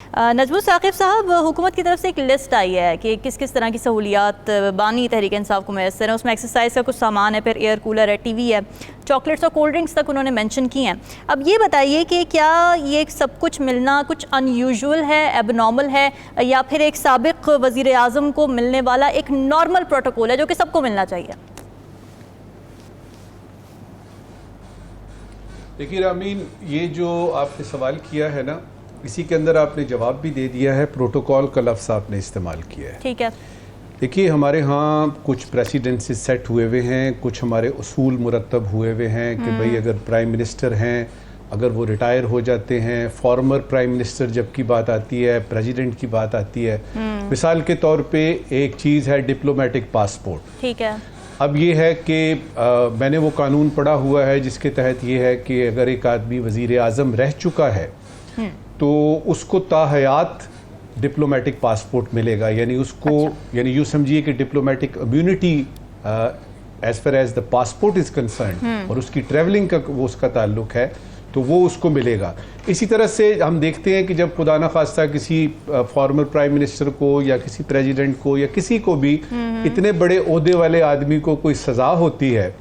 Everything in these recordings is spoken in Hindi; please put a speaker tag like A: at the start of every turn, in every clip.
A: नजमुल साकिब साहब, हुकूमत की तरफ से एक लिस्ट आई है कि किस किस तरह की सहूलियात बानी तहरीक इंसाफ को मैसर है। उसमें एक्सरसाइज का कुछ सामान है, फिर एयर कूलर है, टीवी है, चॉकलेट्स और कोल्ड ड्रिंक्स तक उन्होंने मेंशन की हैं। अब ये बताइए कि क्या ये सब कुछ मिलना कुछ अनयूजुअल है, एबनॉर्मल है, या फिर एक साबिक वज़ीर आज़म को मिलने वाला एक नॉर्मल प्रोटोकॉल है जो कि सबको मिलना चाहिए?
B: देखिए रामीन, ये जो आपने सवाल किया है ना, इसी के अंदर आपने जवाब भी दे दिया है। प्रोटोकॉल का लफ्ज़ आपने इस्तेमाल किया है।
A: ठीक है।
B: देखिए, हमारे यहाँ कुछ प्रेसिडेंसीज सेट हुए हुए हैं, कुछ हमारे उसूल मुरतब हुए हुए हैं कि भाई अगर प्राइम मिनिस्टर हैं, अगर वो रिटायर हो जाते हैं, फॉर्मर प्राइम मिनिस्टर जब की बात आती है, प्रेसिडेंट की बात आती है, मिसाल के तौर पे एक चीज़ है डिप्लोमेटिक पासपोर्ट।
A: ठीक है। अब
B: ये है कि मैंने वो कानून पढ़ा हुआ है जिसके तहत ये है कि अगर एक आदमी वज़ीर आज़म रह चुका है तो उसको ताहयात डिप्लोमेटिक पासपोर्ट मिलेगा, यानी उसको यानी यूँ समझिए कि diplomatic immunity as far as the passport is concern और उसकी ट्रैवलिंग का वो उसका ताल्लुक है तो वो उसको मिलेगा। इसी तरह से हम देखते हैं कि जब खुदा न खास्ता किसी फॉर्मर प्राइम मिनिस्टर को या किसी प्रेसिडेंट को या किसी को भी इतने बड़े ओहदे वाले आदमी को कोई सज़ा होती है,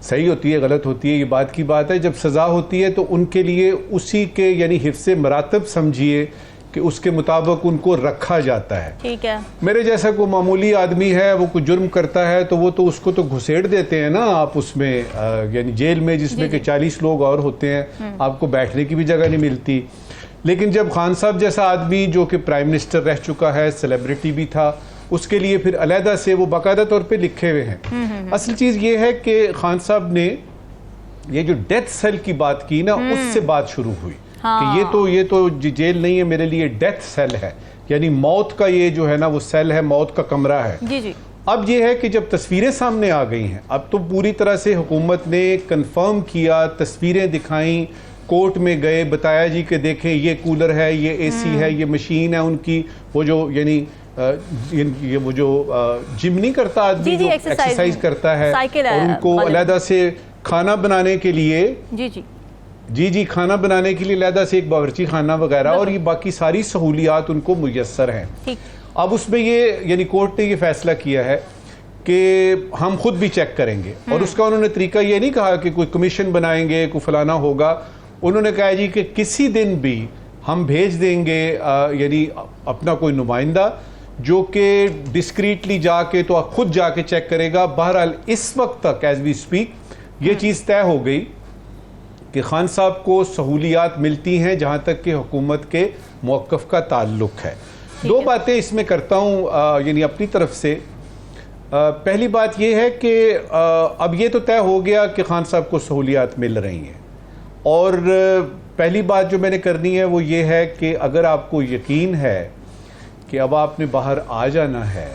B: सही होती है गलत होती है ये बात की बात है, जब सज़ा होती है तो उनके लिए उसी के यानी हिफ्ज़े मरातब समझिए कि उसके मुताबिक उनको रखा जाता है।
A: ठीक है।
B: मेरे जैसा कोई मामूली आदमी है, वो कोई जुर्म करता है तो वो तो उसको तो घुसेड़ देते हैं ना आप उसमें यानी जेल में, जिसमें कि 40 लोग और होते हैं, आपको बैठने की भी जगह नहीं मिलती। लेकिन जब खान साहब जैसा आदमी जो कि प्राइम मिनिस्टर रह चुका है, सेलिब्रिटी भी था, उसके लिए फिर अलहदा से वो बाकायदा तौर पर लिखे हुए हैं। असल चीज़ ये है कि खान साहब ने ये जो डेथ सेल की बात की ना, उससे बात शुरू हुई कि ये तो जेल नहीं है, मेरे लिए डेथ सेल है, यानी मौत का ये जो है ना वो सेल है, मौत का कमरा है।
A: जी जी।
B: अब ये है कि जब तस्वीरें सामने आ गई हैं, अब तो पूरी तरह से हुकूमत ने कंफर्म किया, तस्वीरें दिखाई, कोर्ट में गए, बताया जी कि देखें ये कूलर है, ये एसी है, ये मशीन है उनकी, वो जो यानी ये वो जो जिम नहीं करता आदमी, जो एक्सरसाइज करता है, और उनको अलहदा से खाना बनाने के लिए जी खाना बनाने के लिए अलहदा से एक बावर्ची खाना वगैरह, और ये बाकी सारी सहूलियात उनको मुयस्सर हैं। अब उसमें ये यानी कोर्ट ने ये फैसला किया है कि हम खुद भी चेक करेंगे, और उसका उन्होंने तरीका ये नहीं कहा कि कोई कमीशन बनाएंगे, कोई फलाना होगा। उन्होंने कहा जी कि किसी दिन भी हम भेज देंगे यानी अपना कोई नुमाइंदा जो कि डिस्क्रीटली जाके तो खुद जाके चेक करेगा। बहरहाल इस वक्त तक एज वी स्पीक ये चीज़ तय हो गई कि खान साहब को सहूलियात मिलती हैं जहाँ तक कि हुकूमत के मौक़िफ़ का ताल्लुक है। दो बातें इसमें करता हूँ यानी अपनी तरफ से। पहली बात यह है कि अब ये तो तय हो गया कि खान साहब को सहूलियात मिल रही हैं, और पहली बात जो मैंने करनी है वो ये है कि अगर आपको यकीन है कि अब आपने बाहर आ जाना है,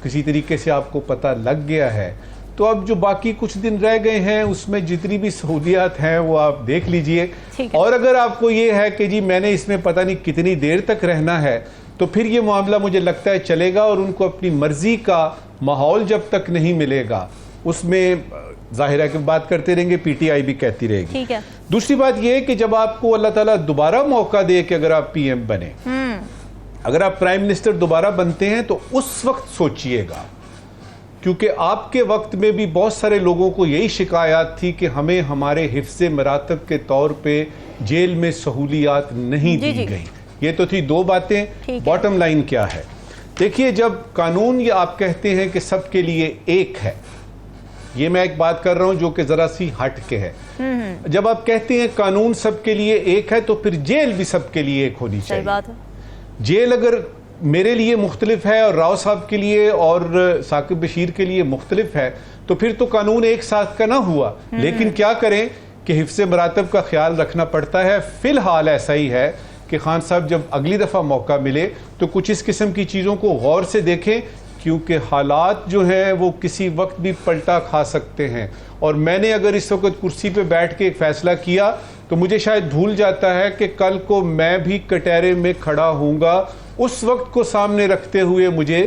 B: किसी तरीके से आपको पता लग गया है, तो अब जो बाकी कुछ दिन रह गए हैं उसमें जितनी भी सहूलियात हैं वो आप देख लीजिए। और अगर आपको ये है कि जी मैंने इसमें पता नहीं कितनी देर तक रहना है, तो फिर ये मामला मुझे लगता है चलेगा, और उनको अपनी मर्जी का माहौल जब तक नहीं मिलेगा उसमें जाहिर है कि बात करते रहेंगे, पीटीआई भी कहती रहेगी।
A: ठीक है।
B: दूसरी बात यह है कि जब आपको अल्लाह ताला दोबारा मौका दे कि अगर आप पीएम बने, अगर आप प्राइम मिनिस्टर दोबारा बनते हैं, तो उस वक्त सोचिएगा, क्योंकि आपके वक्त में भी बहुत सारे लोगों को यही शिकायत थी कि हमें हमारे हिफ्ज़े मरातब के तौर पे जेल में सहूलियात नहीं दी गई। ये तो थी दो बातें। बॉटम लाइन क्या है, देखिए, जब कानून ये आप कहते हैं कि सबके लिए एक है, ये मैं एक बात कर रहा हूं जो कि जरा सी हट के है। जब आप कहते हैं कानून सबके लिए एक है, तो फिर जेल भी सबके लिए एक होनी चाहिए। बात है। जेल अगर मेरे लिए मुख्तलिफ है और राव साहब के लिए और साकिब बशीर के लिए मुख्तलिफ है, तो फिर तो कानून एक साथ का ना हुआ। लेकिन क्या करें कि हिफ्ज़े मरातब का ख्याल रखना पड़ता है। फिलहाल ऐसा ही है कि खान साहब जब अगली दफ़ा मौका मिले तो कुछ इस किस्म की चीज़ों को गौर से देखें, क्योंकि हालात जो हैं वो किसी वक्त भी पलटा खा सकते हैं। और मैंने अगर इस वक्त कुर्सी पे बैठ के एक फ़ैसला किया तो मुझे शायद भूल जाता है कि कल को मैं भी कटहरे में खड़ा हूँगा। उस वक्त को सामने रखते हुए मुझे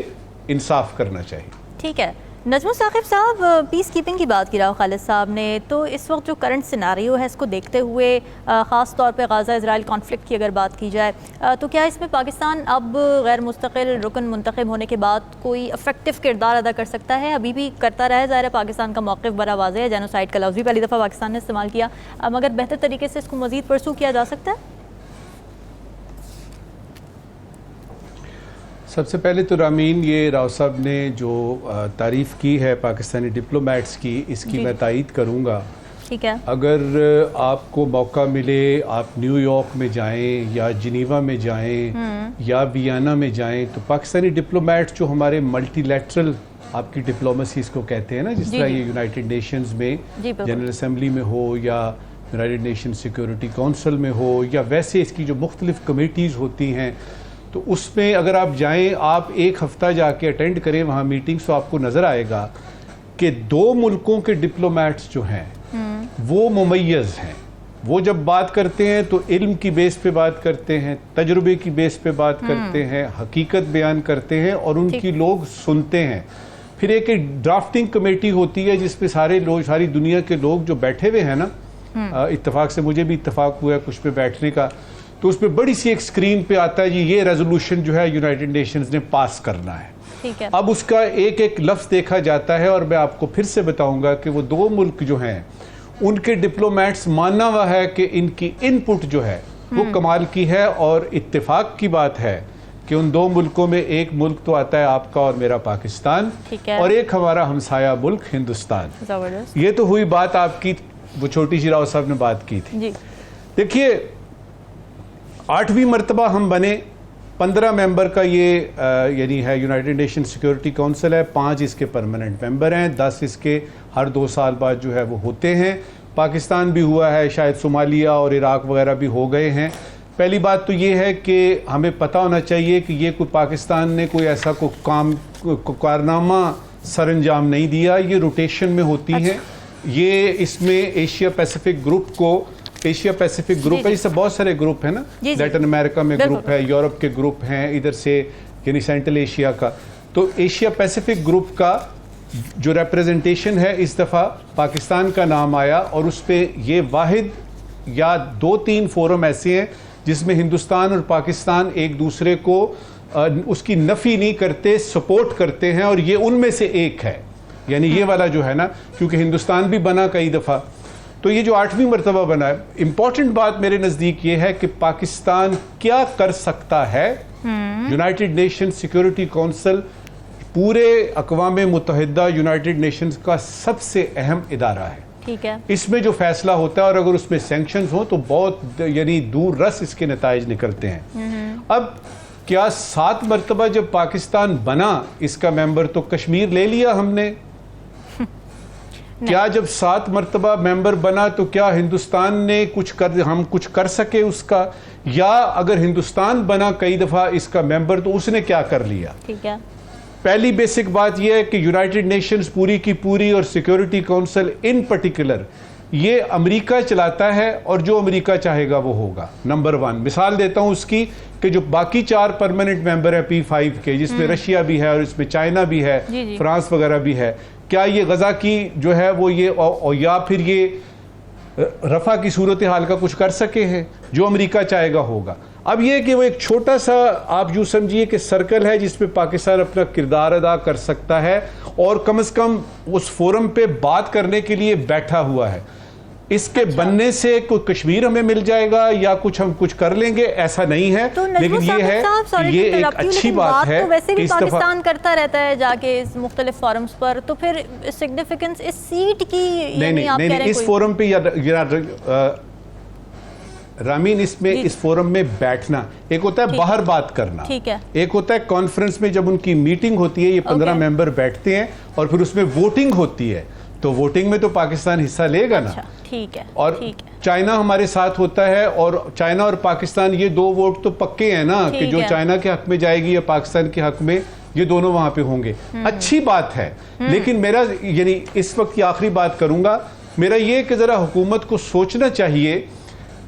B: इंसाफ करना चाहिए।
A: ठीक है। नजमुल साकिब साहब, पीस कीपिंग की बात की रहा खालिद साहब ने, तो इस वक्त जो करंट सिनारियो है इसको देखते हुए ख़ास तौर पे गाज़ा इजराइल कॉन्फ्लिक्ट की अगर बात की जाए तो क्या इसमें पाकिस्तान अब गैर मुस्तकिल रुकन मुंतखब होने के बाद कोई इफेक्टिव किरदार अदा कर सकता है? अभी भी करता रहा है, ज़ाहिर है पाकिस्तान का मौक़िफ़ बड़ा वाज़ेह है, जेनोसाइड का लफ्ज़ भी पहली दफ़ा पाकिस्तान ने इस्तेमाल किया, मगर बेहतर तरीके से इसको मज़ीद परसू किया जा सकता है?
B: सबसे पहले तो रामीन, ये राव साहब ने जो तारीफ़ की है पाकिस्तानी डिप्लोमेट्स की, इसकी मैं तायीद करूँगा।
A: ठीक है।
B: अगर आपको मौका मिले, आप न्यूयॉर्क में जाएं या जिनीवा में जाएं या वियना में जाएं, तो पाकिस्तानी डिप्लोमेट्स जो हमारे मल्टीलैटरल, आपकी डिप्लोमेसी इसको कहते हैं ना, जिस तरह ये यूनाइटेड नेशंस में जनरल असेंबली में हो या यूनाइटेड नेशन सिक्योरिटी काउंसिल में हो या वैसे इसकी जो मुख्तलिफ कमेटीज़ होती हैं, तो उसमें अगर आप जाएं, आप एक हफ़्ता जाके अटेंड करें वहाँ मीटिंग्स, तो आपको नज़र आएगा कि दो मुल्कों के डिप्लोमेट्स जो हैं वो मुमय्यज़ हैं। वो जब बात करते हैं तो इल्म की बेस पे बात करते हैं, तजुर्बे की बेस पे बात करते हैं, हकीकत बयान करते हैं और उनकी लोग सुनते हैं। फिर एक ड्राफ्टिंग कमेटी होती है जिसपे सारे लोग, सारी दुनिया के लोग जो बैठे हुए हैं ना, इत्तेफाक से मुझे भी इत्तेफाक हुआ है कुछ पे बैठने का, तो उस पर बड़ी सी एक स्क्रीन पे आता है जी, ये रेजोल्यूशन जो है यूनाइटेड नेशंस ने पास करना है।
A: ठीक है।
B: अब उसका एक एक लफ्ज़ देखा जाता है और मैं आपको फिर से बताऊंगा कि वो दो मुल्क जो हैं उनके डिप्लोमेट्स, माना हुआ है कि इनकी इनपुट जो है वो कमाल की है, और इत्तेफाक की बात है कि उन दो मुल्कों में एक मुल्क तो आता है आपका और मेरा पाकिस्तान, और एक हमारा हमसाया मुल्क हिंदुस्तान।
A: ज़बरदस्त। ये
B: तो हुई बात आपकी, वो छोटी सी राव साहब ने बात की थी। देखिए, 8वीं मरतबा हम बने, 15 मेंबर का ये यानी है यूनाइटेड नेशन सिक्योरिटी काउंसिल है, 5 इसके परमानेंट मेंबर हैं, 10 इसके हर 2 साल बाद जो है वो होते हैं। पाकिस्तान भी हुआ है, शायद सोमालिया और इराक वगैरह भी हो गए हैं। पहली बात तो ये है कि हमें पता होना चाहिए कि ये कोई पाकिस्तान ने कोई ऐसा कोई कारनामा सर अंजाम नहीं दिया, ये रोटेशन में होती हैं। ये इसमें एशिया पैसिफिक ग्रुप को, एशिया पैसिफिक ग्रुप है, इससे बहुत सारे ग्रुप है ना, लैटिन अमेरिका में ग्रुप है, यूरोप के ग्रुप हैं, इधर से यानी सेंट्रल एशिया का, तो एशिया पैसिफिक ग्रुप का जो रिप्रेजेंटेशन है इस दफ़ा पाकिस्तान का नाम आया, और उस पर ये वाहिद या 2-3 फोरम ऐसे हैं जिसमें हिंदुस्तान और पाकिस्तान एक दूसरे को उसकी नफ़ी नहीं करते, सपोर्ट करते हैं, और ये उनमें से एक है। यानी ये वाला जो है ना, क्योंकि हिंदुस्तान भी बना कई दफ़ा, तो ये जो 8वीं मरतबा बना है, इंपॉर्टेंट बात मेरे नज़दीक ये है कि पाकिस्तान क्या कर सकता है। यूनाइटेड नेशन सिक्योरिटी काउंसिल पूरे अक़वाम मुत्तहिदा यूनाइटेड नेशंस का सबसे अहम इदारा है।
A: ठीक है।
B: इसमें जो फैसला होता है, और अगर उसमें सैंक्शंस हो तो बहुत यानी दूर रस इसके नताइज निकलते हैं। अब क्या 7 मरतबा जब पाकिस्तान बना इसका मेंबर, तो कश्मीर ले लिया हमने? क्या जब 7 मरतबा मेंबर बना तो क्या हिंदुस्तान ने हम कुछ कर सके उसका? या अगर हिंदुस्तान बना कई दफा इसका मेंबर, तो उसने क्या कर लिया?
A: ठीक है।
B: पहली बेसिक बात यह है कि यूनाइटेड नेशंस पूरी की पूरी और सिक्योरिटी काउंसिल इन पर्टिकुलर ये अमेरिका चलाता है, और जो अमेरिका चाहेगा वो होगा। नंबर 1 मिसाल देता हूं उसकी, कि जो बाकी 4 परमानेंट मेंबर है P5 के, जिसमें रशिया भी है और इसमें चाइना भी है, फ्रांस वगैरह भी है, क्या ये गजा की जो है वो ये और या फिर ये रफा की सूरत हाल का कुछ कर सके हैं? जो अमेरिका चाहेगा होगा। अब ये कि वो एक छोटा सा, आप यूँ समझिए कि सर्कल है जिसपे पाकिस्तान अपना किरदार अदा कर सकता है, और कम से कम उस फोरम पे बात करने के लिए बैठा हुआ है। इसके बनने से कोई कश्मीर हमें मिल जाएगा या कुछ हम कुछ कर लेंगे, ऐसा नहीं है।
A: तो
B: लेकिन ये है कि ये एक अच्छी बात है।
A: तो वैसे भी पाकिस्तान करता रहता है जाके इस मुख्तलिफ फोरम्स पर, तो फिर सिग्निफिकेंस इस सीट की
B: नहीं, इस फोरम पे रामीन, इसमें इस फोरम में बैठना एक होता है, बाहर बात करना
A: ठीक है,
B: एक होता है कॉन्फ्रेंस में जब उनकी मीटिंग होती है, ये 15 मेंबर बैठते हैं और फिर उसमें वोटिंग होती है, तो वोटिंग में तो पाकिस्तान हिस्सा लेगा ना।
A: ठीक है।
B: और चाइना हमारे साथ होता है, और चाइना और पाकिस्तान ये 2 वोट तो पक्के हैं ना, कि जो चाइना के हक में जाएगी या पाकिस्तान के हक में, ये दोनों वहां पे होंगे। अच्छी बात है, लेकिन मेरा यानी इस वक्त की आखिरी बात करूंगा, मेरा ये कि जरा हुकूमत को सोचना चाहिए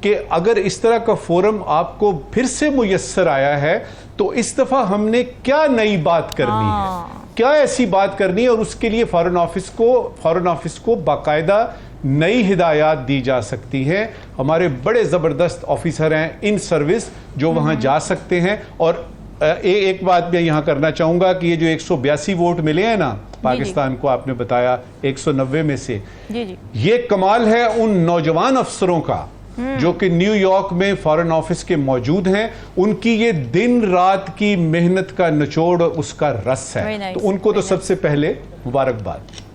B: कि अगर इस तरह का फोरम आपको फिर से मुयस्सर आया है, तो इस दफा हमने क्या नई बात करनी है, क्या ऐसी बात करनी है और उसके लिए फॉरेन ऑफिस को बाकायदा नई हिदायत दी जा सकती है। हमारे बड़े ज़बरदस्त ऑफिसर हैं इन सर्विस जो वहां जा सकते हैं। और एक बात मैं यहां करना चाहूंगा कि ये जो 182 वोट मिले हैं ना पाकिस्तान को, आपने बताया 190 में से, ये कमाल है उन नौजवान अफसरों का जो कि न्यूयॉर्क में फॉरेन ऑफिस के मौजूद हैं। उनकी ये दिन रात की मेहनत का निचोड़ उसका रस है। तो उनको तो सबसे पहले मुबारकबाद।